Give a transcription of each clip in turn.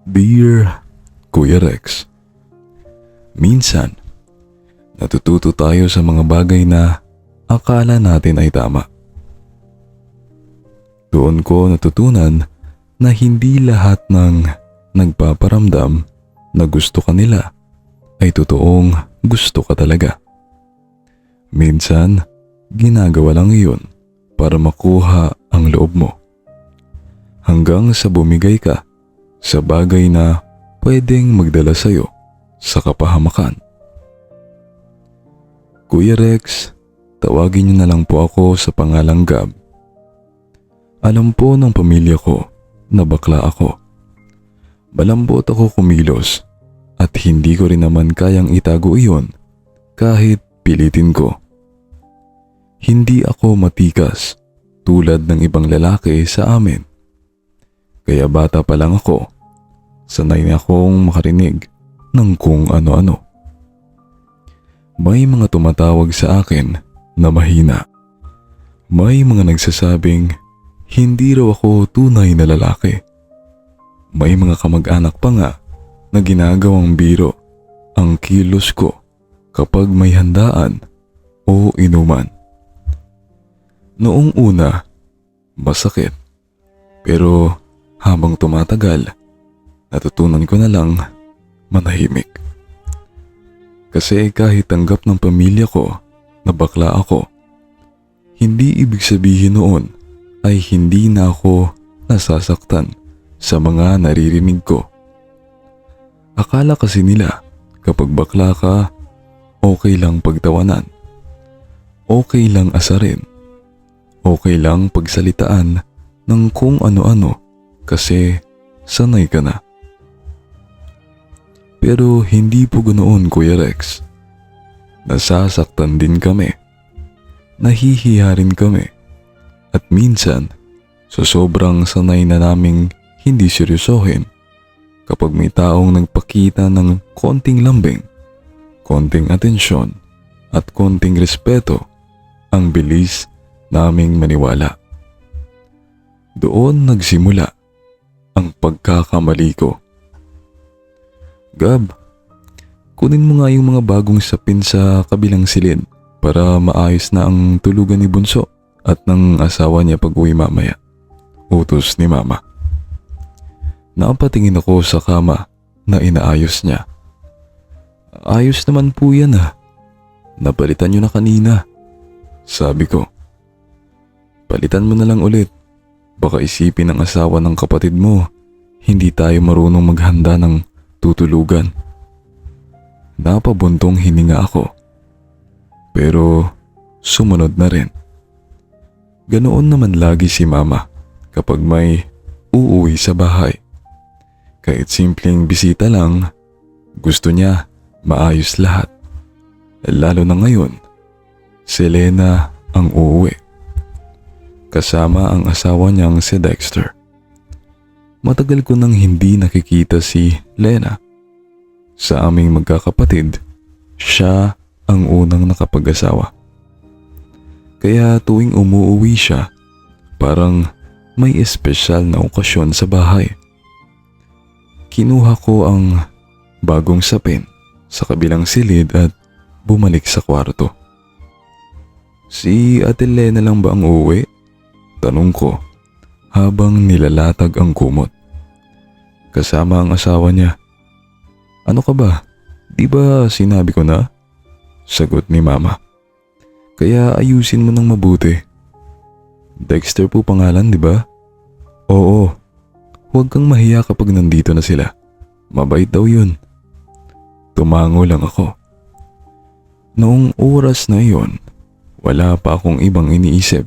Dear Kuya Rex, minsan natututo tayo sa mga bagay na akala natin ay tama. Doon ko natutunan na hindi lahat ng nagpaparamdam na gusto ka nila ay totoong gusto ka talaga. Minsan, ginagawa lang iyon para makuha ang loob mo. Hanggang sa bumigay ka sa bagay na pwedeng magdala sa'yo sa kapahamakan. Kuya Rex, tawagin niyo na lang po ako sa pangalang Gab. Alam po ng pamilya ko na bakla ako. Malambot ako kumilos at hindi ko rin naman kayang itago iyon kahit pilitin ko. Hindi ako matikas tulad ng ibang lalaki sa amin. Kaya bata pa lang ako, sanay na akong makarinig ng kung ano-ano. May mga tumatawag sa akin na mahina. May mga nagsasabing hindi raw ako tunay na lalaki. May mga kamag-anak pa nga na ginagawang biro ang kilos ko kapag may handaan o inuman. Noong una, masakit. Pero habang tumatagal, natutunan ko na lang manahimik. Kasi kahit tanggap ng pamilya ko na bakla ako, hindi ibig sabihin noon ay hindi na ako nasasaktan sa mga naririnig ko. Akala kasi nila kapag bakla ka, okay lang pagtawanan, okay lang asarin, okay lang pagsalitaan ng kung ano-ano kasi sanay ka na. Pero hindi po ganoon, Kuya Rex. Nasasaktan din kami. Nahihiya rin kami. At minsan, sa sobrang sanay na naming hindi seryosohin, kapag may taong nagpakita ng konting lambing, konting atensyon, at konting respeto, ang bilis naming maniwala. Doon nagsimula ang pagkakamali ko. Gab, kunin mo nga yung mga bagong sapin sa kabilang silid para maayos na ang tulugan ni Bunso at ng asawa niya pag-uwi mamaya. Utos ni Mama. Napatingin ako sa kama na inaayos niya. Ayos naman po yan ah. Napalitan niyo na kanina. Sabi ko. Palitan mo na lang ulit. Baka isipin ng asawa ng kapatid mo, hindi tayo marunong maghanda ng tutulugan. Napabuntong hininga ako. Pero sumunod na rin. Ganoon naman lagi si Mama kapag may uuwi sa bahay. Kahit simpleng bisita lang, gusto niya maayos lahat. Lalo na ngayon, si Lena ang uuwi. Kasama ang asawa niyang si Dexter. Matagal ko nang hindi nakikita si Lena. Sa aming magkakapatid, siya ang unang nakapag-asawa. Kaya tuwing umuwi siya, parang may espesyal na okasyon sa bahay. Kinuha ko ang bagong sapin sa kabilang silid at bumalik sa kwarto. Si Ate Lena lang ba ang uuwi? Tanong ko habang nilalatag ang kumot. Kasama ang asawa niya. Ano ka ba? Di ba sinabi ko na? Sagot ni Mama. Kaya ayusin mo ng mabuti. Dexter po pangalan, di ba? Oo. Huwag kang mahiya kapag nandito na sila. Mabait daw yun. Tumango lang ako. Noong oras na iyon, wala pa akong ibang iniisip.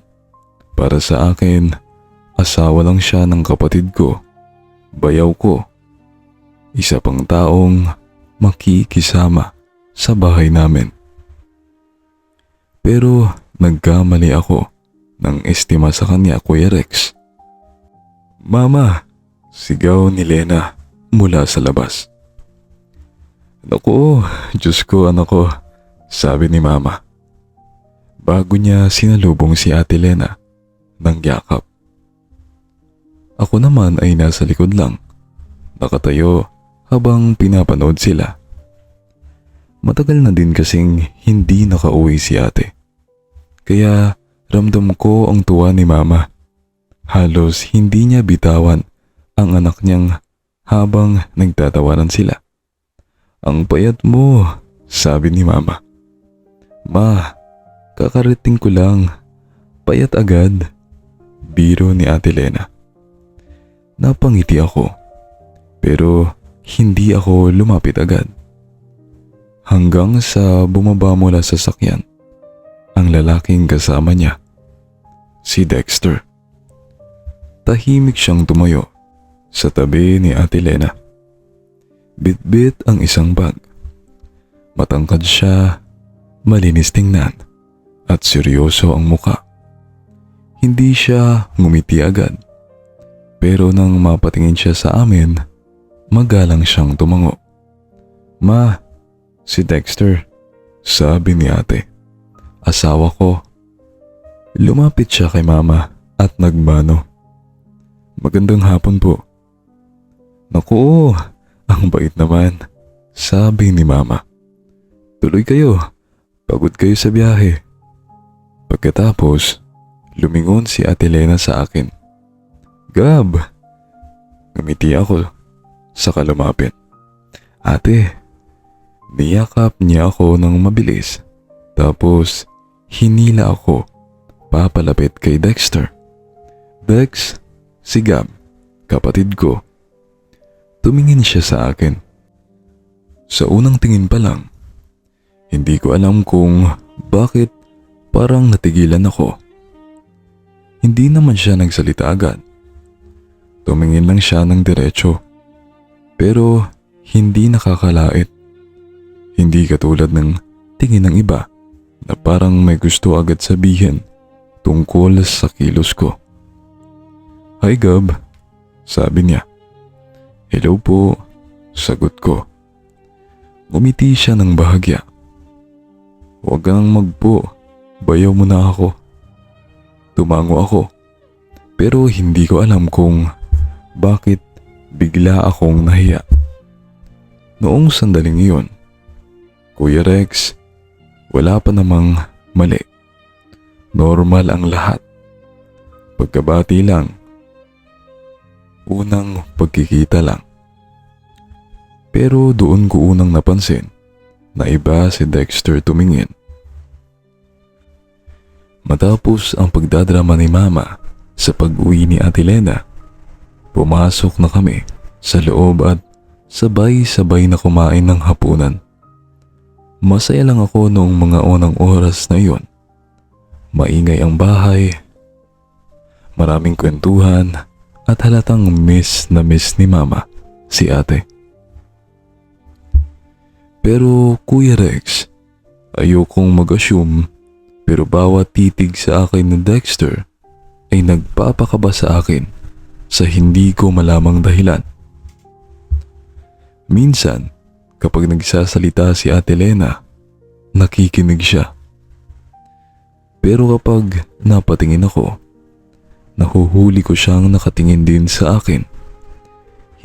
Para sa akin, asawa lang siya ng kapatid ko, bayaw ko. Isa pang taong makikisama sa bahay namin. Pero nagkamali ako ng estima sa kanya, Kuya Rex. Mama, sigaw ni Lena mula sa labas. Naku, Diyos ko anak ko, sabi ni Mama. Bago niya sinalubong si Ate Lena ng yakap. Ako naman ay nasa likod lang, nakatayo habang pinapanood sila. Matagal na din kasing hindi nakauwi si ate. Kaya ramdam ko ang tuwa ni mama. Halos hindi niya bitawan ang anak niyang habang nagtatawanan sila. "Ang payat mo," sabi ni mama. "Ma, kakarating ko lang. Payat agad." Biro ni Ate Lena. Napangiti ako, pero hindi ako lumapit agad. Hanggang sa bumaba mula sa sakyan ang lalaking kasama niya, si Dexter. Tahimik siyang tumayo sa tabi ni Ate Lena. Bitbit ang isang bag. Matangkad siya, malinis tingnan, at seryoso ang muka. Hindi siya ngumiti agad, pero nang mapatingin siya sa amin, magalang siyang tumango. "Ma, si Dexter," sabi ni ate. "Asawa ko." Lumapit siya kay mama at nagmano. "Magandang hapon po." "Naku, ang bait naman," sabi ni mama. "Tuloy kayo, pagod kayo sa biyahe." Pagkatapos, lumingon si Ate Lena sa akin. "Gab!" Ngumiti ako, saka lumapit. "Ate." Niyakap niya ako ng mabilis, tapos hinila ako papalapit kay Dexter. "Dex, si Gab, kapatid ko." Tumingin siya sa akin. Sa unang tingin pa lang, hindi ko alam kung bakit parang natigilan ako. Hindi naman siya nagsalita agad. Tumingin lang siya ng diretso, pero hindi nakakalait. Hindi katulad ng tingin ng iba na parang may gusto agad sabihin tungkol sa kilos ko. "Hi Gab," sabi niya. "Hello po," sagot ko. Ngumiti siya ng bahagya. "Huwag kang magpo, bayaw mo na ako." Tumango ako, pero hindi ko alam kung bakit bigla akong nahiya. Noong sandaling iyon, "Kuya Rex, wala pa namang mali. Normal ang lahat. Pagkabati lang. Unang pagkikita lang." Pero doon ko unang napansin na iba si Dexter tumingin. Matapos ang pagdadrama ni mama sa pag-uwi ni Ate Lena, pumasok na kami sa loob at sabay-sabay na kumain ng hapunan. Masaya lang ako noong mga unang oras na iyon. Maingay ang bahay, maraming kwentuhan at halatang miss na miss ni mama si ate. Pero Kuya Rex, ayokong mag-assume, pero bawat titig sa akin ni Dexter ay nagpapakaba sa akin sa hindi ko malamang dahilan. Minsan, kapag nagsasalita si Ate Lena, nakikinig siya. Pero kapag napatingin ako, nahuhuli ko siyang nakatingin din sa akin.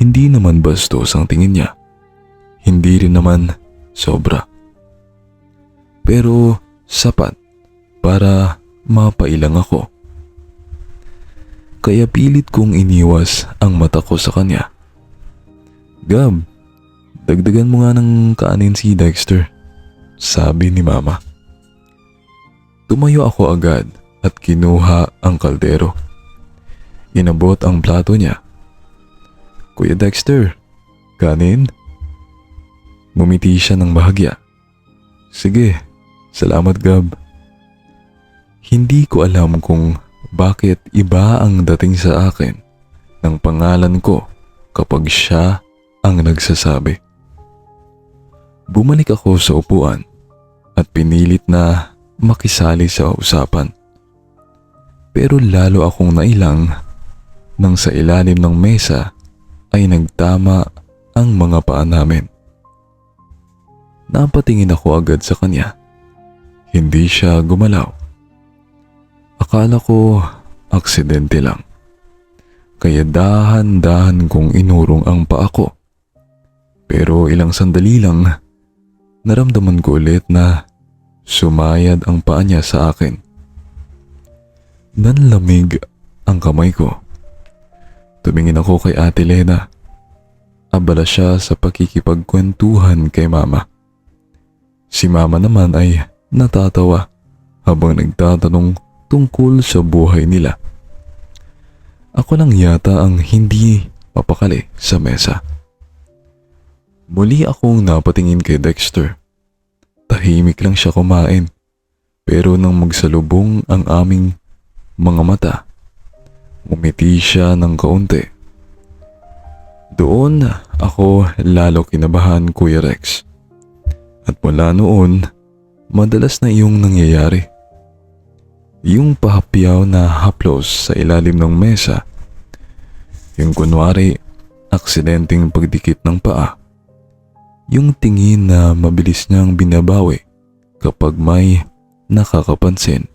Hindi naman bastos ang tingin niya. Hindi rin naman sobra. Pero sapat para mapailang ako. Kaya pilit kong iniwas ang mata ko sa kanya. "Gab, dagdagan mo nga ng kanin si Dexter," sabi ni mama. Tumayo ako agad at kinuha ang kaldero. Inabot ang plato niya. "Kuya Dexter, kanin?" Ngumiti siya ng bahagya. "Sige, salamat Gab." Hindi ko alam kung bakit iba ang dating sa akin ng pangalan ko kapag siya ang nagsasabi. Bumalik ako sa upuan at pinilit na makisali sa usapan. Pero lalo akong nailang nang sa ilalim ng mesa ay nagtama ang mga paa namin. Napatingin ako agad sa kanya. Hindi siya gumalaw. Akala ko aksidente lang. kaya dahan-dahan kong inurong ang paa ko. Pero ilang sandali lang, naramdaman ko ulit na sumayad ang paa niya sa akin. Nanlamig ang kamay ko. Tumingin ako kay Ate Lena. Abala siya sa pakikipagkwentuhan kay Mama. Si Mama naman ay natatawa habang nagtatanong tungkol sa buhay nila. Ako lang yata ang hindi mapakali sa mesa. Muli akong napatingin kay Dexter. Tahimik lang siya kumain, pero nang magsalubong ang aming mga mata, umiti siya ng kaunti. Doon ako lalo kinabahan, Kuya Rex. At mula noon, madalas na iyong nangyayari. Yung pahapyaw na haplos sa ilalim ng mesa, yung kunwari aksidenteng pagdikit ng paa, yung tingin na mabilis niyang binabawi kapag may nakakapansin.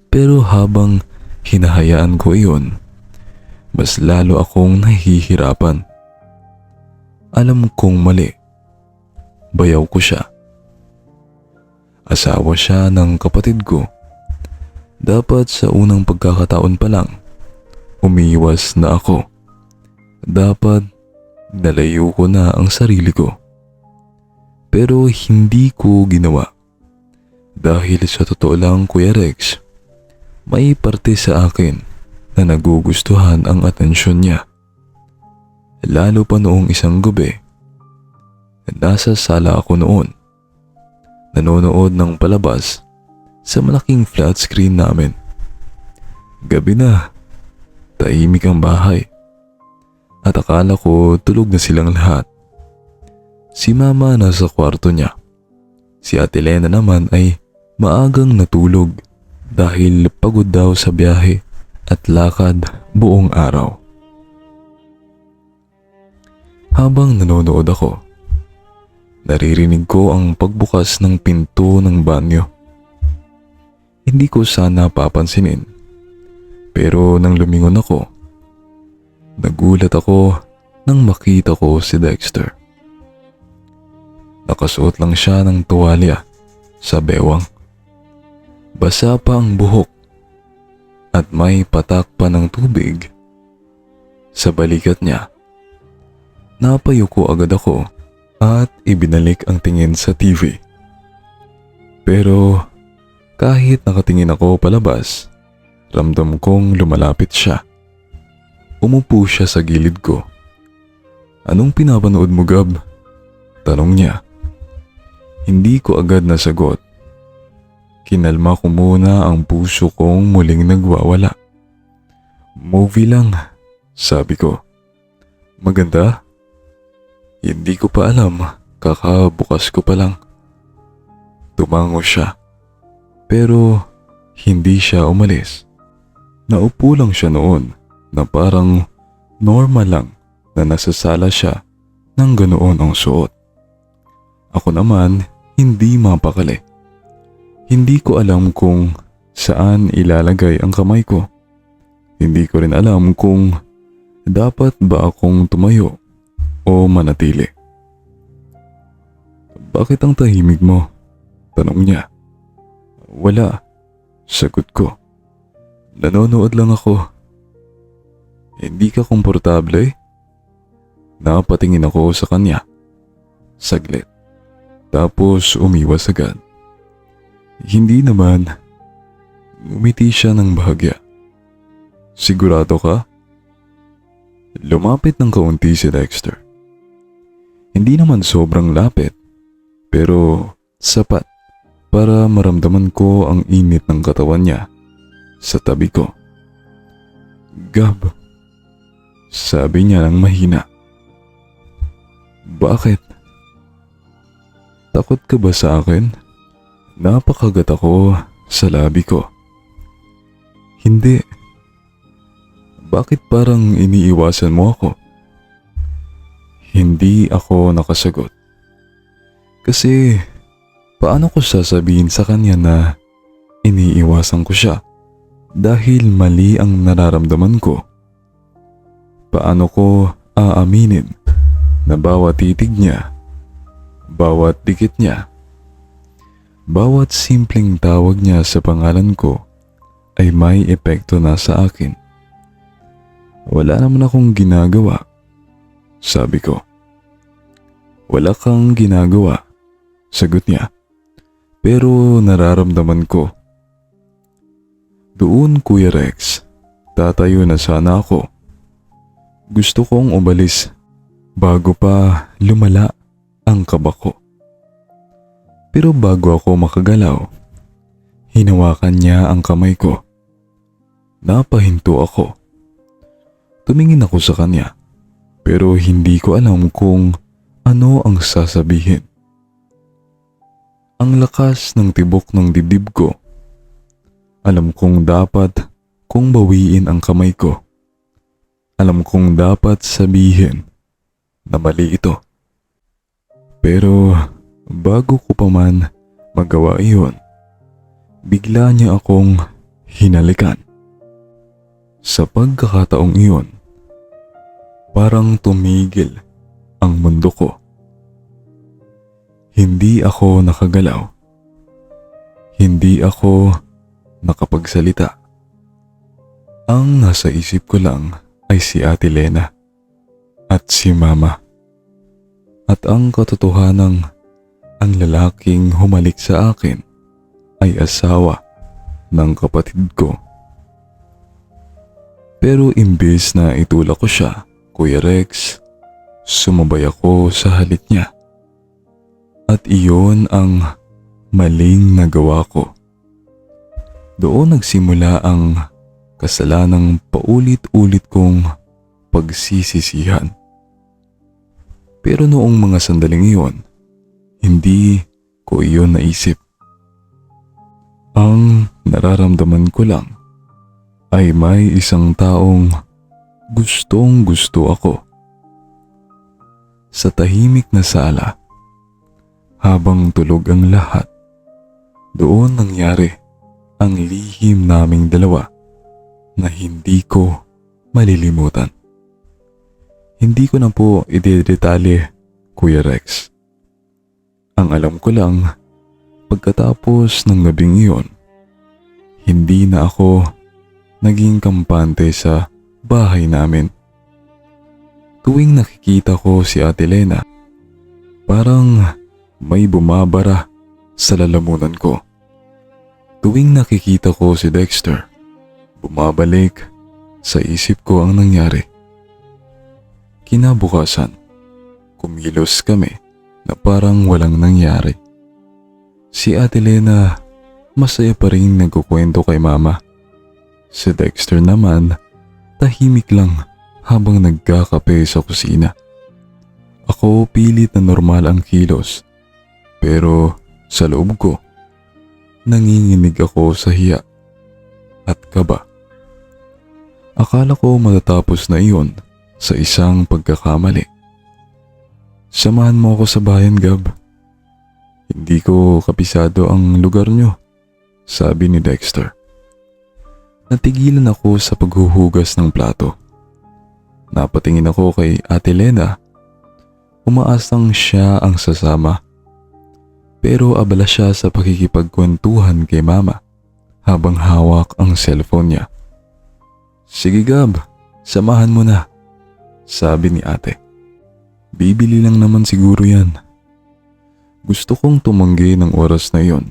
Pero habang hinahayaan ko iyon, mas lalo akong nahihirapan. Alam kong mali. Bayaw ko siya. Asawa siya ng kapatid ko. Dapat sa unang pagkakataon pa lang, umiiwas na ako. Dapat nalayo ko na ang sarili ko. Pero hindi ko ginawa. Dahil sa totoo lang, Kuya Rex, may parte sa akin na nagugustuhan ang atensyon niya. Lalo pa noong isang gabi. Nasa sala ako noon. Nanonood ng palabas sa malaking flat screen namin. Gabi na, tahimik ang bahay. At akala ko tulog na silang lahat. Si Mama nasa kwarto niya. Si Ate Lena naman ay maagang natulog dahil pagod daw sa biyahe at lakad buong araw. Habang nanonood ako, naririnig ko ang pagbukas ng pinto ng banyo. Hindi ko sana papansinin, pero nang lumingon ako, nagulat ako nang makita ko si Dexter. Nakasuot lang siya ng tuwalya sa bewang. Basa pa ang buhok at may patak pa ng tubig sa balikat niya. Napayuko agad ako at ibinalik ang tingin sa TV. Pero kahit nakatingin ako palabas, ramdam kong lumalapit siya. Umupo siya sa gilid ko. "Anong pinapanood mo, Gab?" tanong niya. Hindi ko agad nasagot. Kinalma ko muna ang puso kong muling nagwawala. "Movie lang," sabi ko. "Maganda?" Hindi ko pa alam, kakabukas ko pa lang. Tumango siya, pero hindi siya umalis. Naupo lang siya noon na parang normal lang na nasasala siya nang ganoon ang suot. Ako naman hindi mapakali. Hindi ko alam kung saan ilalagay ang kamay ko. Hindi ko rin alam kung dapat ba akong tumayo o manatili. "Bakit ang tahimik mo?" tanong niya. "Wala," sagot ko. "Nanonood lang ako." "Hindi ka komportable?" Napatingin ako sa kanya. Saglit. Tapos umiwas agad. "Hindi naman." Umiti siya ng bahagya. "Sigurado ka?" Lumapit ng kaunti si Dexter. Hindi naman sobrang lapit, pero sapat para maramdaman ko ang init ng katawan niya sa tabi ko. "Gab," sabi niya ng mahina. "Bakit? Takot ka ba sa akin?" Napakagat ako sa labi ko. "Hindi." "Bakit parang iniiwasan mo ako?" Hindi ako nakasagot. Kasi paano ko sasabihin sa kanya na iniiwasan ko siya? dahil mali ang nararamdaman ko. Paano ko aaminin na bawat titig niya, bawat dikit niya, bawat simpleng tawag niya sa pangalan ko ay may epekto na sa akin? Wala naman akong ginagawa, sabi ko. Wala kang ginagawa, sagot niya. Pero nararamdaman ko. Doon, Kuya Rex, tatayo na sana ako. Gusto kong umalis bago pa lumala ang kaba ko. Pero bago ako makagalaw, hinawakan niya ang kamay ko. Napahinto ako. Tumingin ako sa kanya, pero hindi ko alam kung ano ang sasabihin. Ang lakas ng tibok ng dibdib ko. Alam kong dapat kong bawiin ang kamay ko. Alam kong dapat sabihin na mali ito. Pero bago ko pa man magawa iyon, bigla niya akong hinalikan. Sa pagkakataong iyon, parang tumigil ang mundo ko. Hindi ako nakagalaw. Hindi ako nakapagsalita. Ang nasa isip ko lang ay si Ate Lena at si Mama. At ang katotohanang ang lalaking humalik sa akin ay asawa ng kapatid ko. Pero imbes na itulak ko siya, Kuya Rex, sumabay ako sa halik niya. At iyon ang maling nagawa ko. Doon nagsimula ang kasalanang paulit-ulit kong pagsisisihan. Pero noong mga sandaling iyon, hindi ko iyon naisip. Ang nararamdaman ko lang ay may isang taong gustong gusto ako. Sa tahimik na sala, habang tulog ang lahat, doon nangyari ang lihim naming dalawa na hindi ko malilimutan. Hindi ko na po idedetalye, Kuya Rex. Ang alam ko lang, pagkatapos ng gabing iyon, hindi na ako naging kampante sa bahay namin. Tuwing nakikita ko si Ate Lena, parang may bumabara sa lalamunan ko. Tuwing nakikita ko si Dexter, bumabalik sa isip ko ang nangyari. Kinabukasan, kumilos kami na parang walang nangyari. Si Ate Lena, masaya pa rin nagkukwento kay Mama. Si Dexter naman, tahimik lang habang nagkakape sa kusina. Ako pilit na normal ang kilos. Pero sa loob ko, nanginginig ako sa hiya at kaba. Akala ko matatapos na iyon sa isang pagkakamali. Samahan mo ako sa bayan, Gab. Hindi ko kapisado ang lugar nyo, sabi ni Dexter. Natigilan ako sa paghuhugas ng plato. Napatingin ako kay Ate Lena. Umaasang siya ang sasama. Pero abala siya sa pakikipagkwentuhan kay Mama habang hawak ang cellphone niya. Sige Gab, samahan mo na, sabi ni Ate. Bibili lang naman siguro yan. Gusto kong tumanggi ng oras na yon.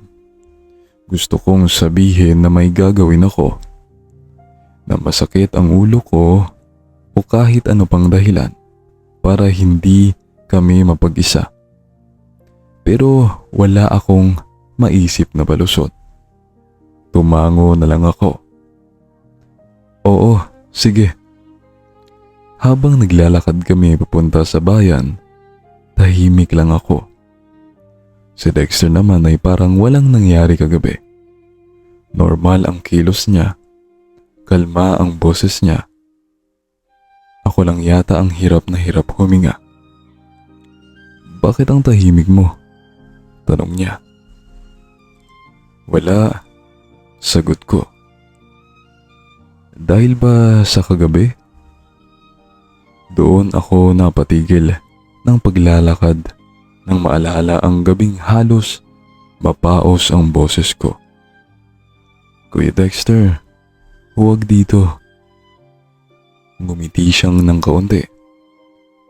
Gusto kong sabihin na may gagawin ako, na masakit ang ulo ko o kahit ano pang dahilan para hindi kami mapag-isa. Pero wala akong maisip na balusot. Tumango na lang ako. Oo, sige. Habang naglalakad kami papunta sa bayan, tahimik lang ako. Si Dexter naman ay parang walang nangyari kagabi. Normal ang kilos niya. Kalma ang boses niya. Ako lang yata ang hirap na hirap huminga. Bakit ang tahimik mo? Tanong niya. Wala, sagot ko. Dahil ba sa kagabi? Doon ako napatigil ng paglalakad nang maalala ang gabing halos mapaos ang boses ko. Kuya Dexter, huwag dito. Ngumiti siyang ng kaunti.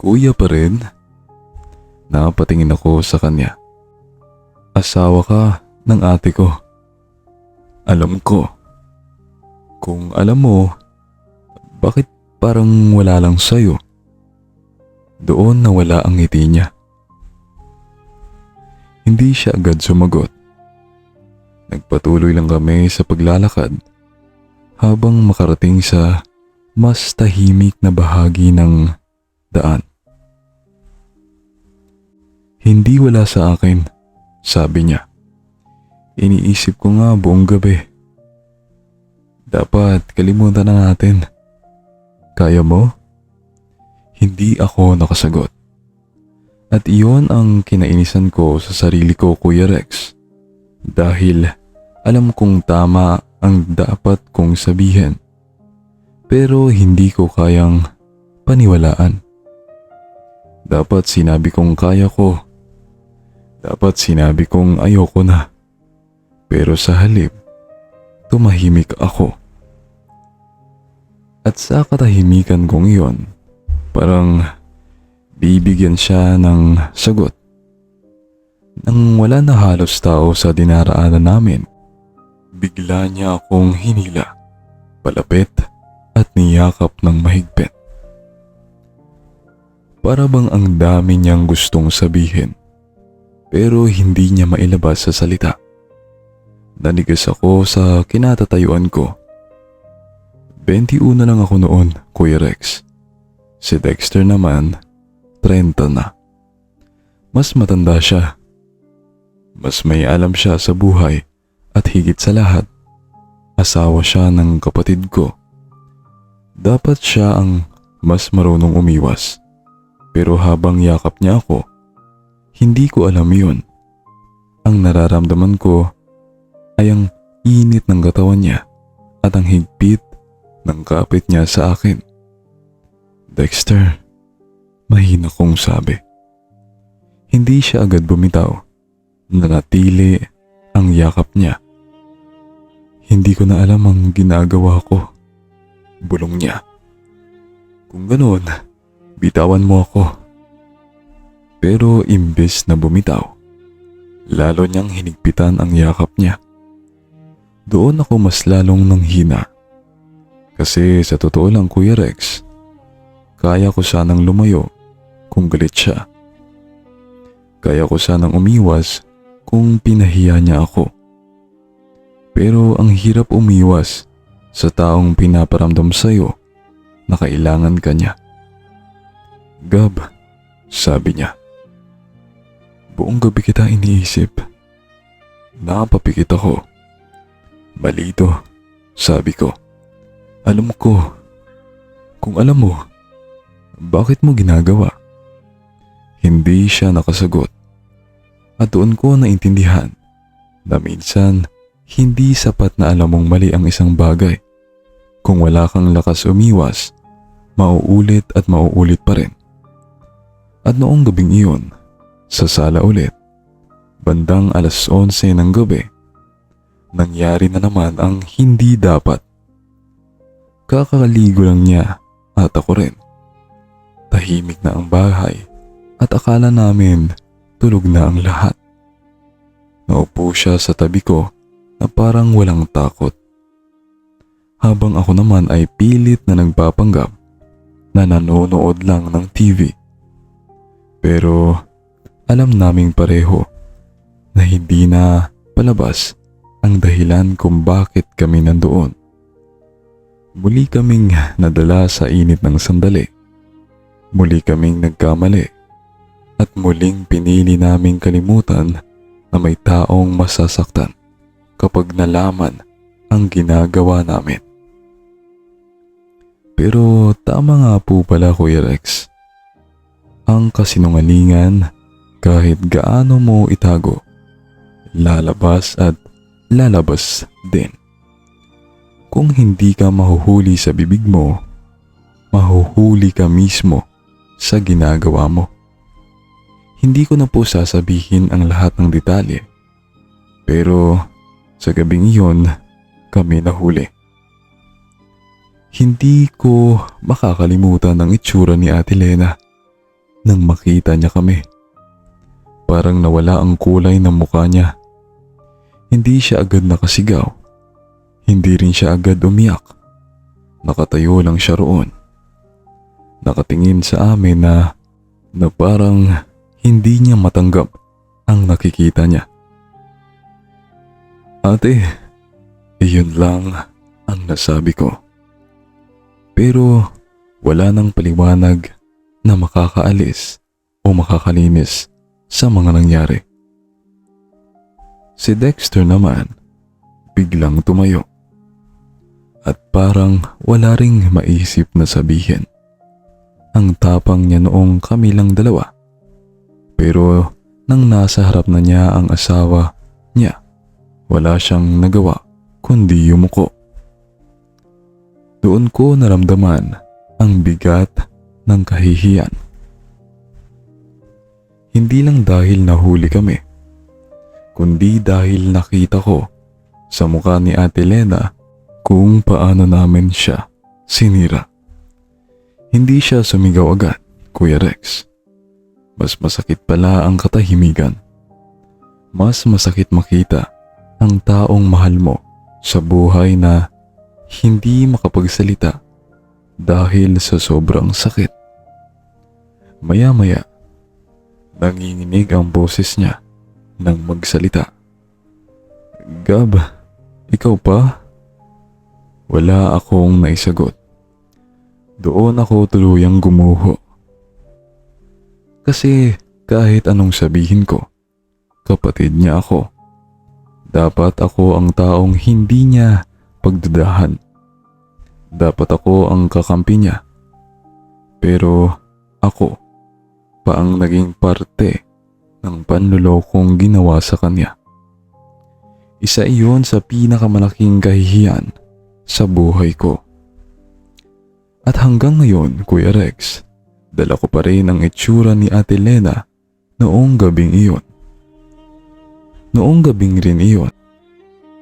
Kuya pa rin? Napatingin ako sa kanya. Asawa ka ng ate ko. Alam ko. Kung alam mo, bakit parang wala lang sa'yo? Doon nawala ang ngiti niya. Hindi siya agad sumagot. Nagpatuloy lang kami sa paglalakad habang makarating sa mas tahimik na bahagi ng daan. Hindi wala sa akin, sabi niya. Iniisip ko nga buong gabi. Dapat kalimutan na natin. Kaya mo? Hindi ako nakasagot. At iyon ang kinainisan ko sa sarili ko, Kuya Rex. Dahil alam kong tama ang dapat kong sabihin. Pero hindi ko kayang paniwalaan. Dapat sinabi kong kaya ko. Dapat sinabi kong ayoko na. Pero sa halip, tumahimik ako. At sa katahimikan kong iyon, parang bibigyan siya ng sagot. Nang wala na halos tao sa dinaraanan namin, bigla niya akong hinila, palapit at niyakap ng mahigpit. Para bang ang dami niyang gustong sabihin, pero hindi niya mailabas sa salita. Nanigas ako sa kinatatayuan ko. 21 lang ako noon, Kuya Rex. Si Dexter naman, 30 na. Mas matanda siya. Mas may alam siya sa buhay at higit sa lahat, asawa siya ng kapatid ko. Dapat siya ang mas marunong umiwas. Pero habang yakap niya ako, hindi ko alam yun. Ang nararamdaman ko ay ang init ng katawan niya at ang higpit ng kapit niya sa akin. Dexter, mahina kong sabi. Hindi siya agad bumitaw. Nanatili ang yakap niya. Hindi ko na alam ang ginagawa ko. Bulong niya. Kung ganoon, bitawan mo ako. Pero imbes na bumitaw, lalo niyang hinigpitan ang yakap niya. Doon ako mas lalong nanghina. Kasi sa totoo lang, Kuya Rex, kaya ko sanang lumayo kung galit siya. Kaya ko sanang umiwas kung pinahiya niya ako. Pero ang hirap umiwas sa taong pinaparamdam sa'yo na kailangan ka niya. Gab, sabi niya. Buong gabi kita iniisip. Napapikit ako. Mali ito, sabi ko. Alam ko. Kung alam mo, bakit mo ginagawa? Hindi siya nakasagot. At doon ko naintindihan na minsan hindi sapat na alam mong mali ang isang bagay. Kung wala kang lakas umiwas, mauulit at mauulit pa rin. At noong gabing iyon, sa sala ulit, bandang 11:00 ng gabi, nangyari na naman ang hindi dapat. Kakaligo lang niya at ako rin. Tahimik na ang bahay at akala namin tulog na ang lahat. Naupo siya sa tabi ko na parang walang takot. Habang ako naman ay pilit na nagpapanggap na nanonood lang ng TV. Pero alam naming pareho na hindi na palabas ang dahilan kung bakit kami nandoon. Muli kaming nadala sa init ng sandali. Muli kaming nagkamali. At muling pinili naming kalimutan na may taong masasaktan kapag nalaman ang ginagawa namin. Pero tama nga po pala, Kuya Rex. Ang kasinungalingan, kahit gaano mo itago, lalabas at lalabas din. Kung hindi ka mahuhuli sa bibig mo, mahuhuli ka mismo sa ginagawa mo. Hindi ko na po sasabihin ang lahat ng detalye, pero sa gabing iyon kami nahuli. Hindi ko makakalimutan ang itsura ni Ate Lena nang makita niya kami. Parang nawala ang kulay ng mukha niya. Hindi siya agad nakasigaw. Hindi rin siya agad umiyak. Nakatayo lang siya roon. Nakatingin sa amin na parang hindi niya matanggap ang nakikita niya. Ate, iyon lang ang nasabi ko. Pero wala nang paliwanag na makakaalis o makakalinis sa mga nangyari. Si Dexter naman biglang tumayo at parang wala ring maisip na sabihin. Ang tapang niya noong kami lang dalawa. Pero nang nasa harap na niya ang asawa niya, wala siyang nagawa kundi yumuko. Doon ko naramdaman ang bigat ng kahihiyan. Hindi lang dahil nahuli kami, kundi dahil nakita ko sa mukha ni Ate Lena kung paano namin siya sinira. Hindi siya sumigaw agad, Kuya Rex. Mas masakit pala ang katahimikan. Mas masakit makita ang taong mahal mo sa buhay na hindi makapagsalita dahil sa sobrang sakit. Maya-maya, nanginginig ang boses niya nang magsalita. Gab, ikaw pa? Wala akong naisagot. Doon ako tuluyang gumuho. Kasi kahit anong sabihin ko, kapatid niya ako. Dapat ako ang taong hindi niya pagdudahan. Dapat ako ang kakampi niya. Pero ako pa ang naging parte ng panlulokong ginawa sa kanya. Isa iyon sa pinakamalaking kahihiyan sa buhay ko. At hanggang ngayon, Kuya Rex, dala ko pa rin ang itsura ni Ate Lena noong gabing iyon. Noong gabing rin iyon,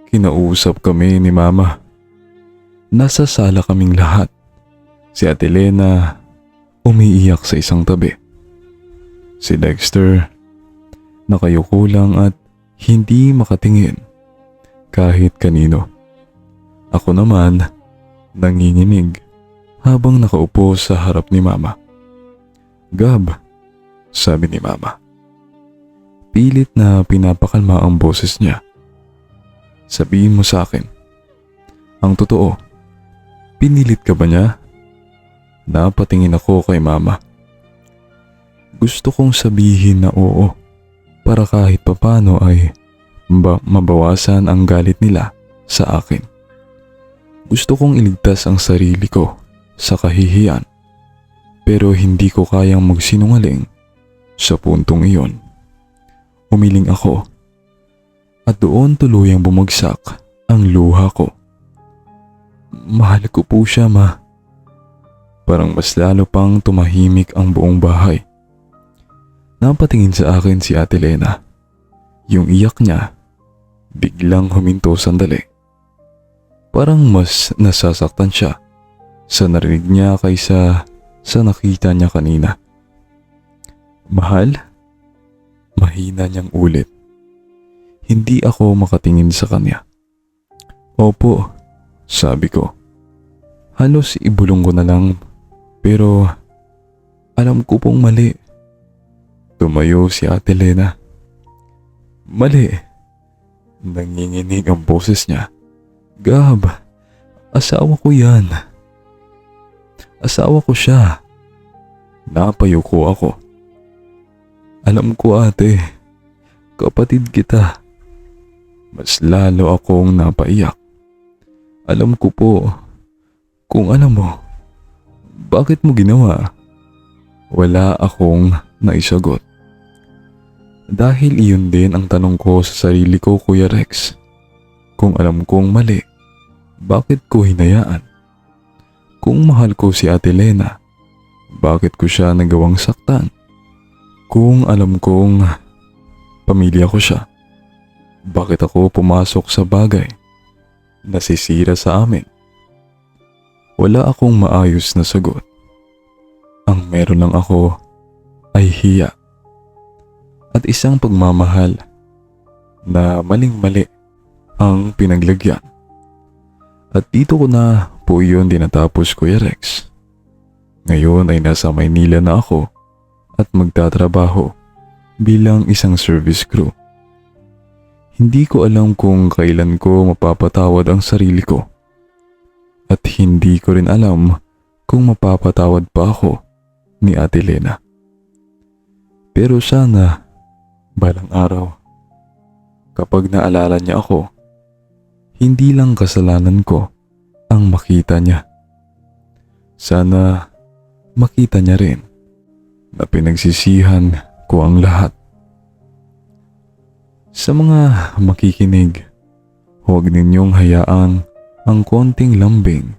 kinausap kami ni Mama. Nasa sala kaming lahat. Si Ate Lena umiiyak sa isang tabi. Si Dexter nakayuko lang at hindi makatingin kahit kanino. Ako naman nanginginig habang nakaupo sa harap ni Mama. Gab, sabi ni Mama. Pilit na pinapakalma ang boses niya. Sabihin mo sa akin, ang totoo, pinilit ka ba niya? Napatingin ako kay Mama. Gusto kong sabihin na oo, para kahit papano ay mabawasan ang galit nila sa akin. Gusto kong iligtas ang sarili ko sa kahihiyan, pero hindi ko kayang magsinungaling sa puntong iyon. Umiling ako at doon tuluyang bumagsak ang luha ko. Mahal ko po siya, Ma. Parang mas lalo pang tumahimik ang buong bahay. Napatingin sa akin si Ate Lena. Yung iyak niya, biglang huminto sandali. Parang mas nasasaktan siya sa narinig niya kaysa sa nakita niya kanina. Mahal? Mahina niyang ulit. Hindi ako makatingin sa kanya. Opo, sabi ko. Halos ibulong ko na lang, pero alam ko pong mali. Tumayo si Ate Lena. Mali. Nanginginig ang boses niya. Gab, asawa ko yan. Asawa ko siya. Napayuko ako. Alam ko, ate, kapatid kita. Mas lalo akong napaiyak. Alam ko po, kung alam mo, bakit mo ginawa? Wala akong naisagot. Dahil iyon din ang tanong ko sa sarili ko, Kuya Rex. Kung alam kong mali, bakit ko hinayaan? Kung mahal ko si Ate Lena, bakit ko siya nagawang saktan? Kung alam kong pamilya ko siya, bakit ako pumasok sa bagay na sisira sa amin? Wala akong maayos na sagot. Ang meron lang ako ay hiya at isang pagmamahal na maling-mali ang pinaglagyan. At dito ko na po yun dinatapos, Kuya Rex. Ngayon ay nasa Maynila na ako at magtatrabaho bilang isang service crew. Hindi ko alam kung kailan ko mapapatawad ang sarili ko. At hindi ko rin alam kung mapapatawad pa ako ni Ate Lena. Pero sana, balang araw, kapag naalala niya ako, hindi lang kasalanan ko ang makita niya. Sana makita niya rin na pinagsisihan ko ang lahat. Sa mga makikinig, huwag ninyong hayaan ang konting lambing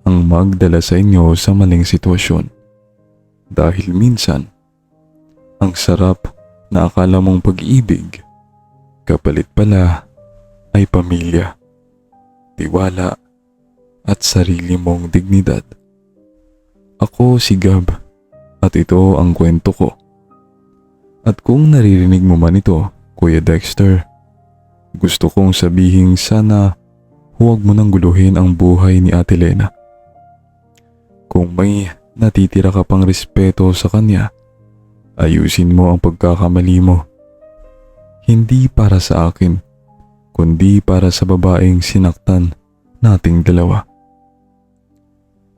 ang magdala sa inyo sa maling sitwasyon. Dahil minsan, ang sarap na akala mong pag-ibig, kapalit pala ay pamilya, tiwala at sarili mong dignidad. Ako si Gab at ito ang kwento ko. At kung naririnig mo man ito, Kuya Dexter, gusto kong sabihin sana huwag mo nang guluhin ang buhay ni Ate Lena. Kung may natitira ka pang respeto sa kanya, ayusin mo ang pagkakamali mo. Hindi para sa akin, kundi para sa babaeng sinaktan nating dalawa.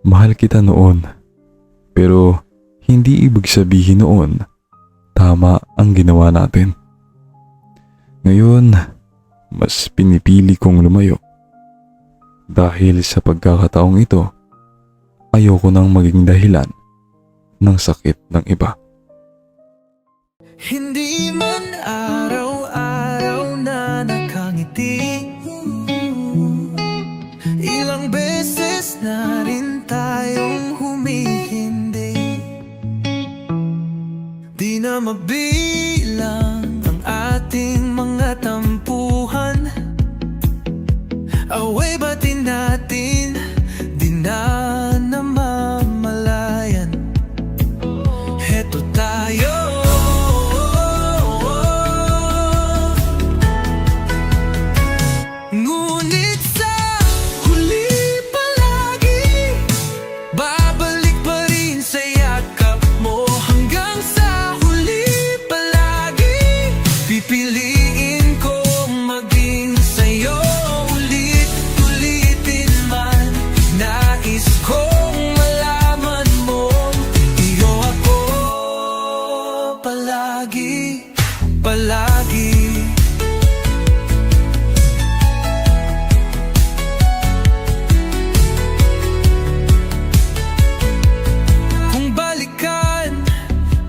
Mahal kita noon, pero hindi ibig sabihin noon tama ang ginawa natin. Ngayon, mas pinipili kong lumayo. Dahil sa pagkakataong ito, ayoko nang maging dahilan ng sakit ng iba. Hindi man araw-araw na nakangiti, ilang beses na rin tayong humihindi. Di na mabilang ang ating mga tampuhan. Away batin natin, di na namamalayan. Heto tayo, ngunit sa huli palagi babalik pa rin sa yakap mo. Hanggang sa huli palagi pipiliin kong maging sa'yo. Ulit-ulitin man, nais kong malaman mo, iyo ako palagi, palagi. Kung balikan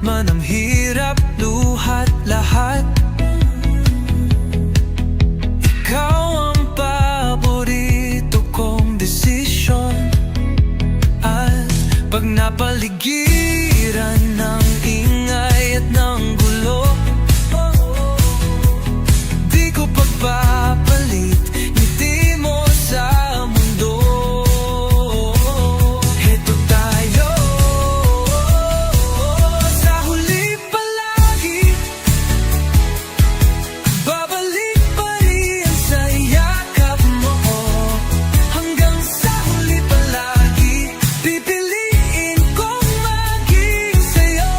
man ang hirap, luhat lahat, ikaw ang paborito kong desisyon. At pag napaligiran ng ingay at ng gulo, di ko pagpapalit ngiti mo sa mundo. Heto tayo, sa huli palagi babalik pa rin sa yakap mo. Hanggang sa huli palagi pipiliin kong maging sa'yo.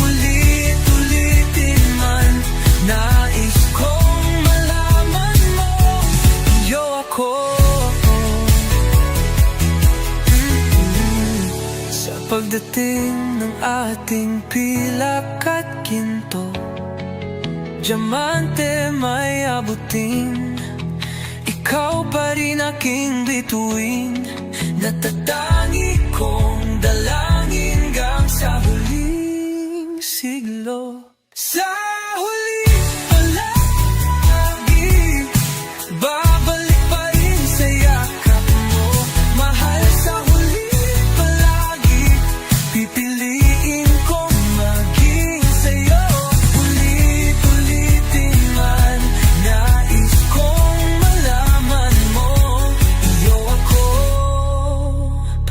Ulit-ulitin man, nais kong malaman mo, iyo ako. Sa pagdating ng ating pilak at ginto, diamante may abutin, ikaw pa rin aking bituin. Natatangi kong dalangin hanggang sa huling siglo. Sa huli palagi babalik pa rin sa yakap mo.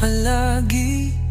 palagi.